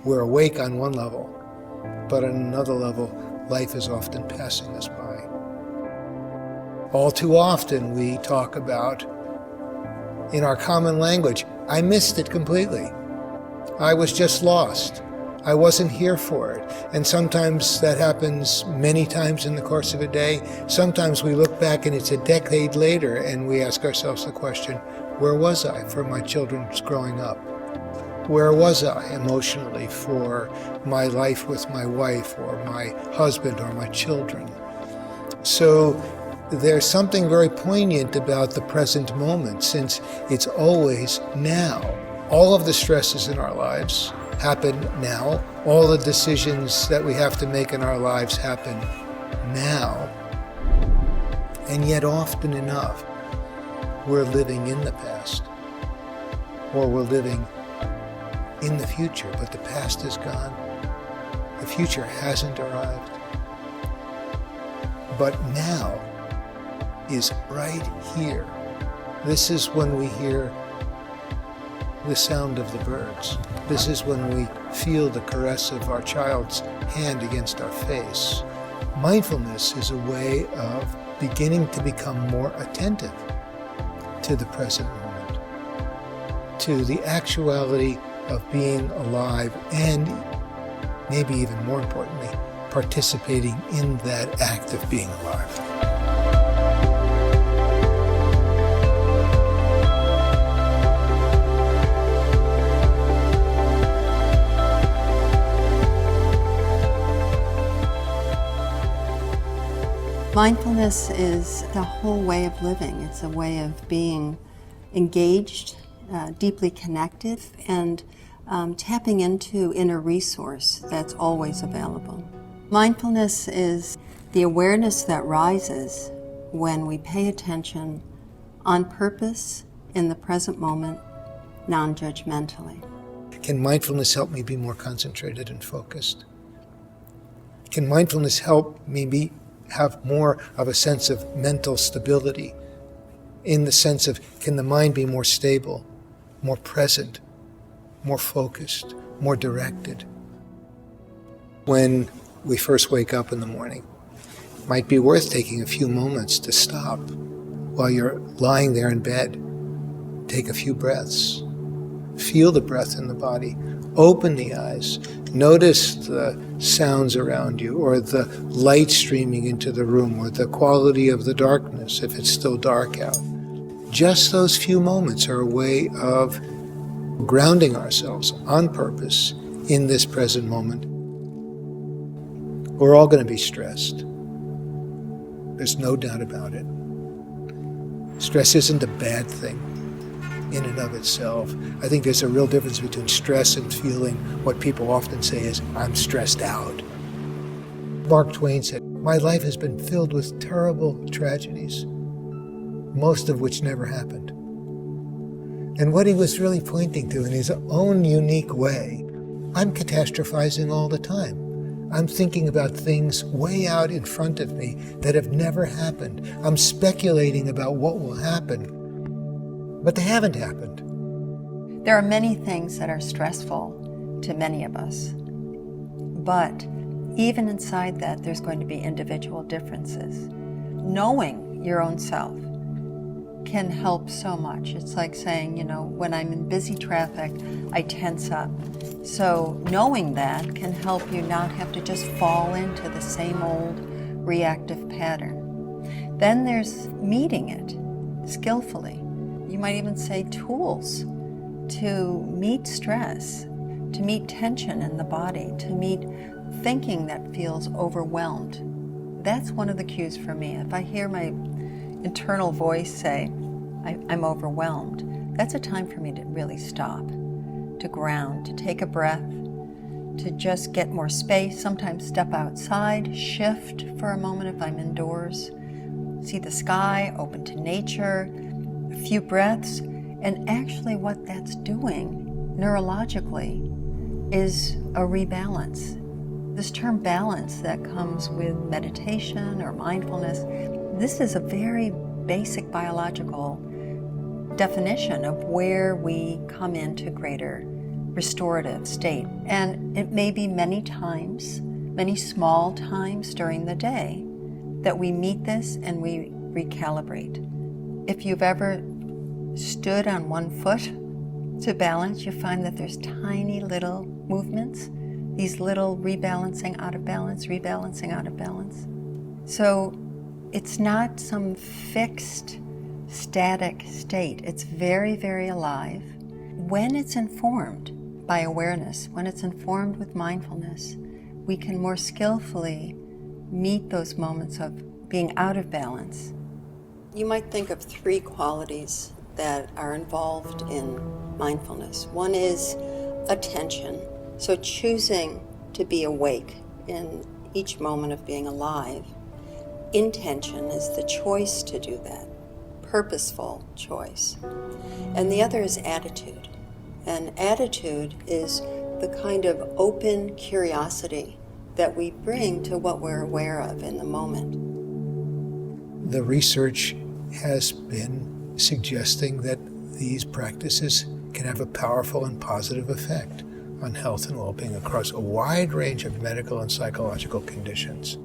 we're awake on one level, but on another level, life is often passing us by. All too often we talk about, in our common language, I missed it completely. I was just lost. I wasn't here for it. And sometimes that happens many times in the course of a day. Sometimes we look back and it's a decade later and we ask ourselves the question, where was I for my children's growing up? Where was I emotionally for my life with my wife or my husband or my children? So there's something very poignant about the present moment, since it's always now. All of the stresses in our lives happen now. All the decisions that we have to make in our lives happen now. And yet often enough, we're living in the past, or we're living in the future, but the past is gone. The future hasn't arrived. But now is right here. This is when we hear the sound of the birds. This is when we feel the caress of our child's hand against our face. Mindfulness is a way of beginning to become more attentive to the present moment, to the actuality of being alive, and maybe even more importantly, participating in that act of being alive. Mindfulness is the whole way of living. It's a way of being engaged, deeply connected, and tapping into inner resource that's always available. Mindfulness is the awareness that rises when we pay attention on purpose in the present moment, non-judgmentally. Can mindfulness help me be more concentrated and focused? Can mindfulness help me have more of a sense of mental stability, in the sense of, can the mind be more stable, more present, more focused, more directed? When we first wake up in the morning, it might be worth taking a few moments to stop while you're lying there in bed. Take a few breaths. Feel the breath in the body. Open the eyes. Notice the sounds around you, or the light streaming into the room, or the quality of the darkness if it's still dark out. Just those few moments are a way of grounding ourselves on purpose in this present moment. We're all going to be stressed. There's no doubt about it. Stress isn't a bad thing in and of itself. I think there's a real difference between stress and feeling what people often say is, I'm stressed out. Mark Twain said, my life has been filled with terrible tragedies, most of which never happened. And what he was really pointing to in his own unique way, I'm catastrophizing all the time. I'm thinking about things way out in front of me that have never happened. I'm speculating about what will happen, but they haven't happened. There are many things that are stressful to many of us, but even inside that, there's going to be individual differences. Knowing your own self can help so much. It's like saying, when I'm in busy traffic, I tense up. So knowing that can help you not have to just fall into the same old reactive pattern. Then there's meeting it skillfully. You might even say tools to meet stress, to meet tension in the body, to meet thinking that feels overwhelmed. That's one of the cues for me. If I hear my internal voice say, I'm overwhelmed, that's a time for me to really stop, to ground, to take a breath, to just get more space, sometimes step outside, shift for a moment if I'm indoors, see the sky, open to nature, a few breaths, and actually what that's doing neurologically is a rebalance. This term balance that comes with meditation or mindfulness, this is a very basic biological definition of where we come into greater restorative state. And it may be many times, many small times during the day that we meet this and we recalibrate. If you've ever stood on one foot to balance, you find that there's tiny little movements, these little rebalancing out of balance, rebalancing out of balance. So it's not some fixed, static state. It's very, very alive. When it's informed by awareness, when it's informed with mindfulness, we can more skillfully meet those moments of being out of balance. You might think of three qualities that are involved in mindfulness. One is attention, so choosing to be awake in each moment of being alive. Intention is the choice to do that, purposeful choice. And the other is attitude. And attitude is the kind of open curiosity that we bring to what we're aware of in the moment. The research has been suggesting that these practices can have a powerful and positive effect on health and well-being across a wide range of medical and psychological conditions.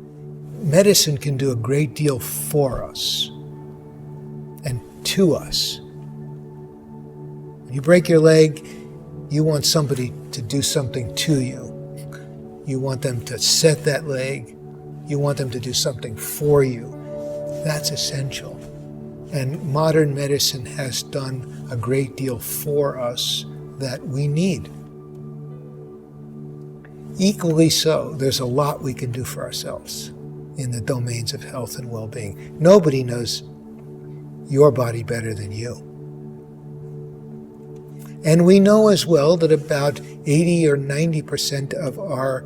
Medicine can do a great deal for us and to us. When you break your leg, you want somebody to do something to you. You want them to set that leg. You want them to do something for you. That's essential. And modern medicine has done a great deal for us that we need. Equally so, there's a lot we can do for ourselves in the domains of health and well-being. Nobody knows your body better than you. And we know as well that about 80 or 90% of our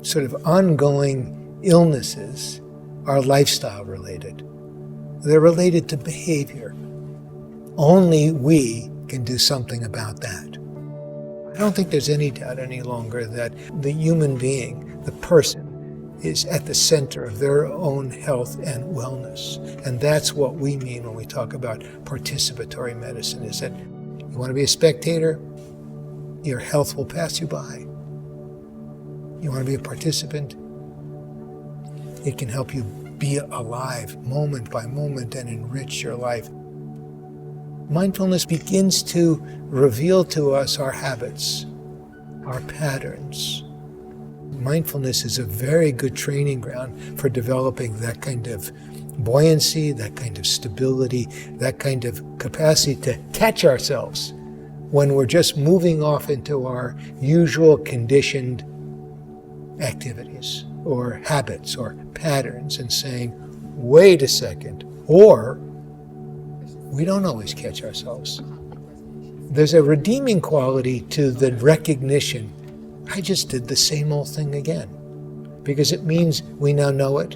sort of ongoing illnesses are lifestyle related. They're related to behavior. Only we can do something about that. I don't think there's any doubt any longer that the human being, the person, is at the center of their own health and wellness. And that's what we mean when we talk about participatory medicine, is that you want to be a spectator, your health will pass you by. You want to be a participant, it can help you be alive moment by moment and enrich your life. Mindfulness begins to reveal to us our habits, our patterns. Mindfulness is a very good training ground for developing that kind of buoyancy, that kind of stability, that kind of capacity to catch ourselves when we're just moving off into our usual conditioned activities or habits or patterns and saying, wait a second, or we don't always catch ourselves. There's a redeeming quality to the recognition, I just did the same old thing again, because it means we now know it.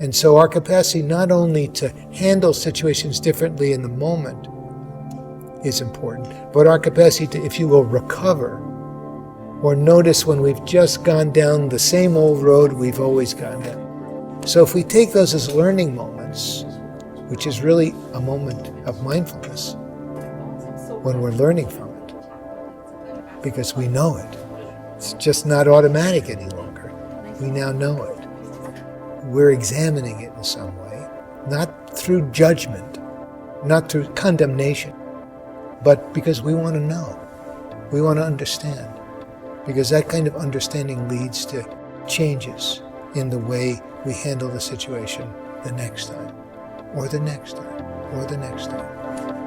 And so our capacity not only to handle situations differently in the moment is important, but our capacity to, if you will, recover or notice when we've just gone down the same old road we've always gone down. So if we take those as learning moments, which is really a moment of mindfulness, when we're learning from it, because we know it. It's just not automatic any longer. We now know it. We're examining it in some way, not through judgment, not through condemnation, but because we want to know, we want to understand, because that kind of understanding leads to changes in the way we handle the situation the next time, or the next time, or the next time.